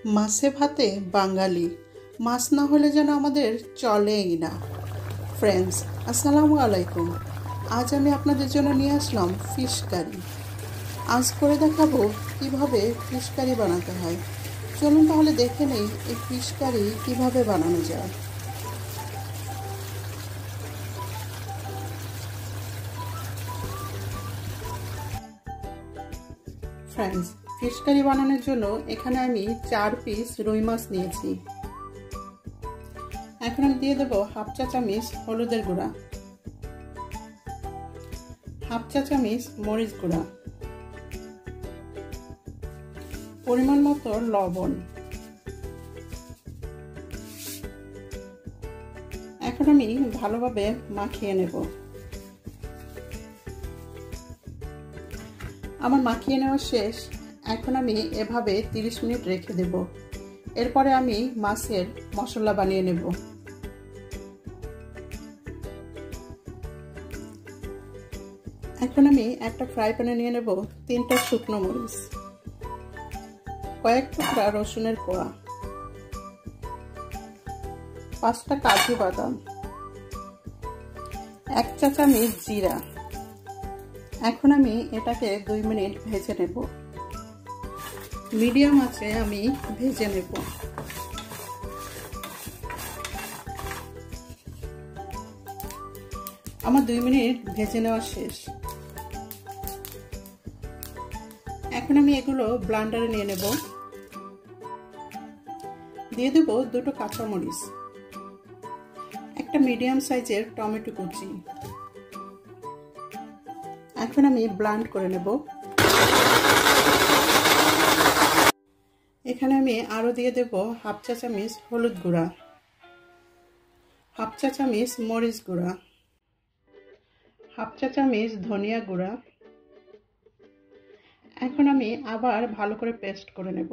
মাছে ভাতে বাঙালি, মাছ না হলে যেন আমাদের চলেই না। ফ্রেন্ডস, আসসালামু আলাইকুম। আজ আমি আপনাদের জন্য নিয়ে আসলাম ফিশ কারি। আজ করে দেখাবো কিভাবে ফিশ কারি বানাতে হয়। চলুন তাহলে দেখে নেই এই ফিশ কারি কিভাবে বানানো যায়। ফ্রেন্ডস, ফিশ কারি বানানোর জন্য এখানে আমি 4 পিস রুই মাছ নিয়েছি। এখন আমি দিয়ে দেবো হাফ চা চামচ হলুদের গুঁড়া, হাফ চা চামচ মরিচ গুঁড়া, পরিমাণ মতো লবণ। এখন আমি ভালোভাবে মাখিয়ে নেব। আমার মাখিয়ে নেওয়া শেষ। এখন আমি এভাবে 30 মিনিট রেখে দেব। এরপরে আমি মাছের মশলা বানিয়ে নেব। এখন আমি একটা ফ্রাই প্যানে নিয়ে নেব 3টা শুকনো মরিচ, কয়েক টুকরা রসুনের কোয়া, 5টা কাজু বাদাম, 1 চা চামচ জিরা। এখন আমি এটাকে 2 মিনিট ভেজে নেব। মিডিয়াম আঁচে আমি ভেজে নেব। আমার 2 মিনিট ভেজে নেওয়া শেষ। এখন আমি এগুলো ব্লেন্ডারে নিয়ে নেব। দিয়ে দেব 2টো কাঁচামরিচ, একটা মিডিয়াম সাইজের টমেটো কুচি। এখন আমি ব্লেন্ড করে নেব। এখানে আমি আরো দিয়ে দেব হাফ চা চামচ হলুদ গুঁড়া, হাফ চা চামচ মরিচ গুঁড়া, হাফ চা চামচ ধনিয়া গুঁড়া। এখন আমি আবার ভালো করে পেস্ট করে নেব।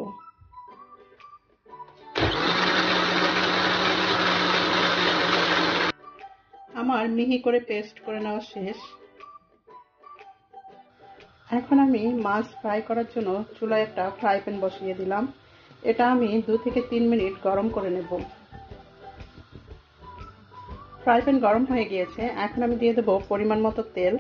আমার মিহি করে পেস্ট করে নেওয়া শেষ। এখন আমি মাছ ফ্রাই করার জন্য চুলায় একটা ফ্রাই প্যান বসিয়ে দিলাম। এটা আমি 2 থেকে 3 মিনিট গরম করে নেব। ফ্রাই প্যান গরম হয়ে গিয়েছে। এখন আমি দিয়ে দেব পরিমাণ মতো তেল।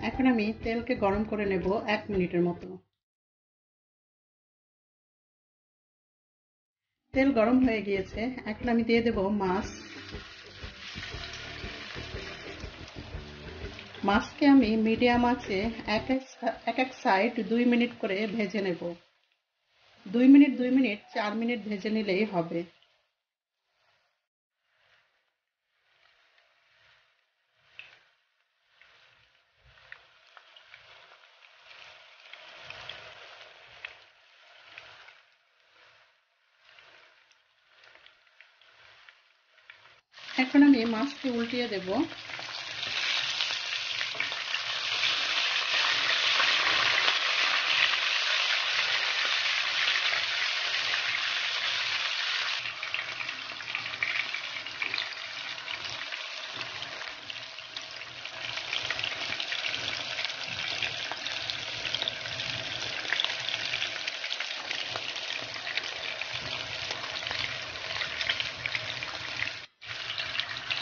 এখন আমি তেলকে গরম করে নেব 1 মিনিটের মতো। তেল গরম হয়ে গিয়েছে। এখন আমি দিয়ে দেব মাছ। মাছকে আমি মিডিয়াম আঁচে এক এক সাইড 2 মিনিট করে ভেজে নেব। 2 মিনিট 4 মিনিট ভেজে নিলেই হবে। এখন আমি মাছকে উল্টিয়ে দেব।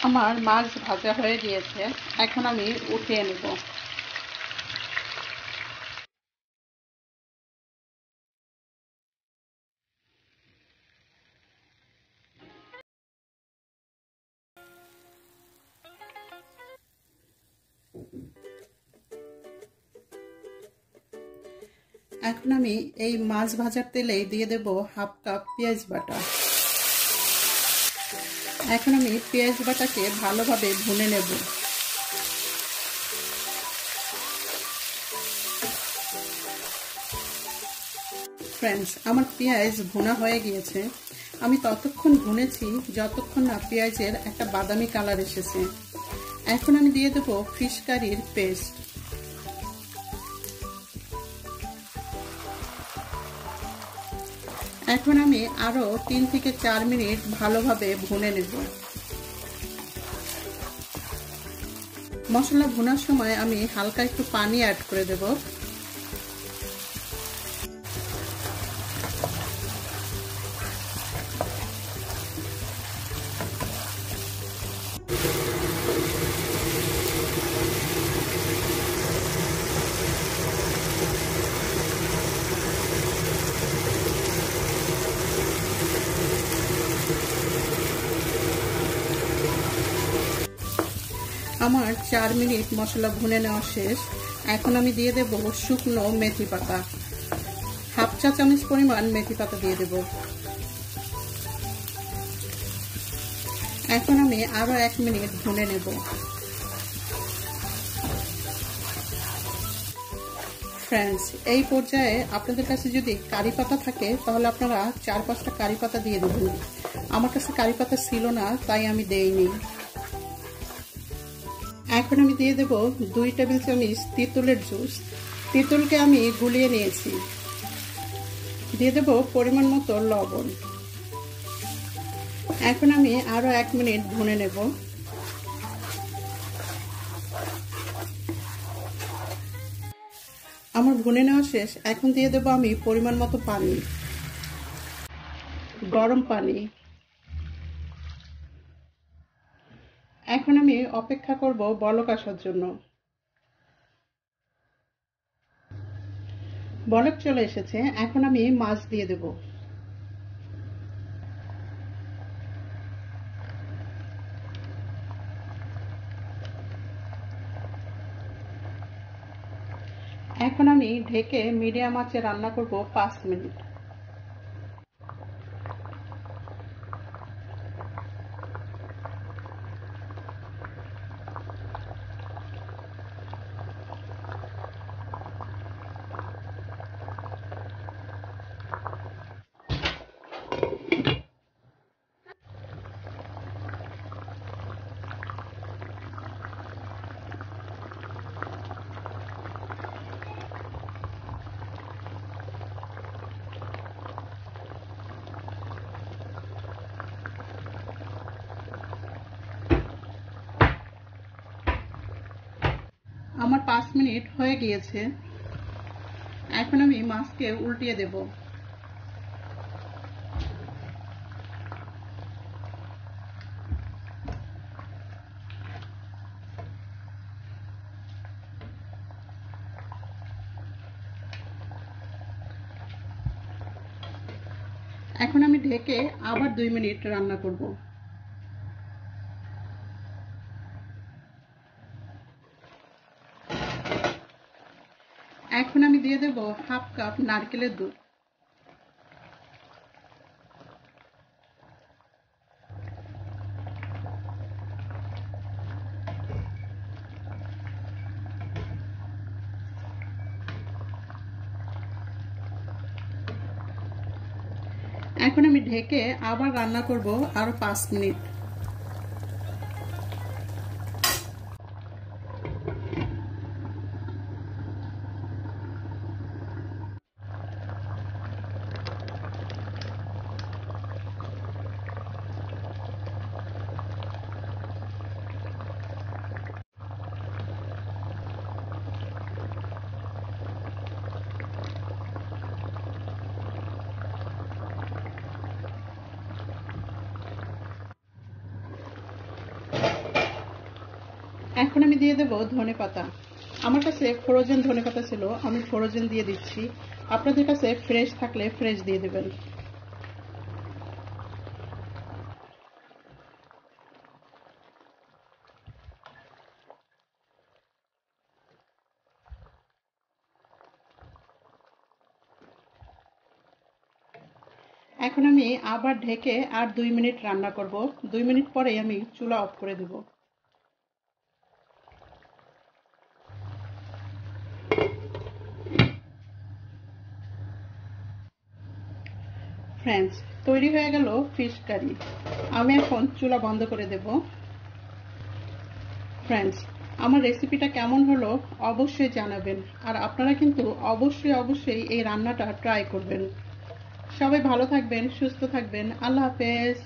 আমার মাছ ভাজা হয়ে গিয়েছে। এখন আমি উঠিয়ে নেব। এখন আমি এই মাছ ভাজার তেলে দিয়ে দেব হাফ কাপ পেঁয়াজ বাটা। এখন আমি পেঁয়াজ বাটাকে ভালোভাবে ভুনে নেব। ফ্রেন্ডস, আমার পেঁয়াজ ভুনা হয়ে গিয়েছে। আমি ততক্ষণ ভুনেছি যতক্ষণ না পেঁয়াজের একটা বাদামি কালার এসেছে। এখন আমি দিয়ে দেব ফিশ কারির পেস্ট। এখন আমি আরো 3 থেকে 4 মিনিট ভালোভাবে ভুনে নেব। মশলা ভুনার সময় আমি হালকা একটু পানি অ্যাড করে দেব। আমার 4 মিনিট মশলা ভুনে নেওয়া শেষ। এখন আমি দিয়ে দেব শুকনো মেথি পাতা, হাফ চা চামচ পরিমাণ মেথি পাতা দিয়ে দেব। এখন আমি আরো 1 মিনিট ভুনে নেব। ফ্রেন্ডস, এই পর্যায়ে আপনাদের কাছে যদি কারি পাতা থাকে তাহলে আপনারা 4-5টা কারি পাতা দিয়ে দেবেন। আমার কাছে কারি পাতা ছিল না, তাই আমি দেইনি। এখন আমি দিয়ে দেব 2 টেবিল চামচ তেঁতুলের জুস। তেঁতুলকে আমি গুলিয়ে নিয়েছি। দিয়ে দেব পরিমাণ মতো লবণ। এখন আমি আরো 1 মিনিট ভুনে নেব। আমার ভুনে নেওয়া শেষ। এখন দিয়ে দেব আমি পরিমাণ মতো পানি, গরম পানি। এখন আমি অপেক্ষা করব বলক আসার জন্য। বলক চলে এসেছে। এখন আমি মাছ দিয়ে দেব। এখন আমি ঢেকে মিডিয়াম আঁচে রান্না করব 5 মিনিট। আমার 5 মিনিট হয়ে গিয়েছে। এখন আমি মাছকে উল্টিয়ে দেব। এখন আমি ঢেকে আবার 2 মিনিট রান্না করব। এখন আমি দিয়ে দেব হাফ কাপ নারকেলের দুধ। এখন আমি ঢেকে আবার রান্না করব আরো 5 মিনিট। এখন আমি দিয়ে দেব ধনেপাতা। আমার কাছে ফ্রোজেন ধনেপাতা ছিল, আমি ফ্রোজেন দিয়ে দিচ্ছি। আপনাদের কাছে ফ্রেশ থাকলে ফ্রেশ দিয়ে দেবেন। এখন আমি আবার ঢেকে আর 2 মিনিট রান্না করব। 2 মিনিট পরেই আমি চুলা অফ করে দেব। ফ্রেন্ডস, তৈরি হয়ে গেল ফিশ কারি। আমি এখন চুলা বন্ধ করে দেব। ফ্রেন্ডস, আমার রেসিপিটা কেমন হলো অবশ্যই জানাবেন। আর আপনারা কিন্তু অবশ্যই এই রান্নাটা ট্রাই করবেন। সবাই ভালো থাকবেন, সুস্থ থাকবেন। আল্লাহ হাফেজ।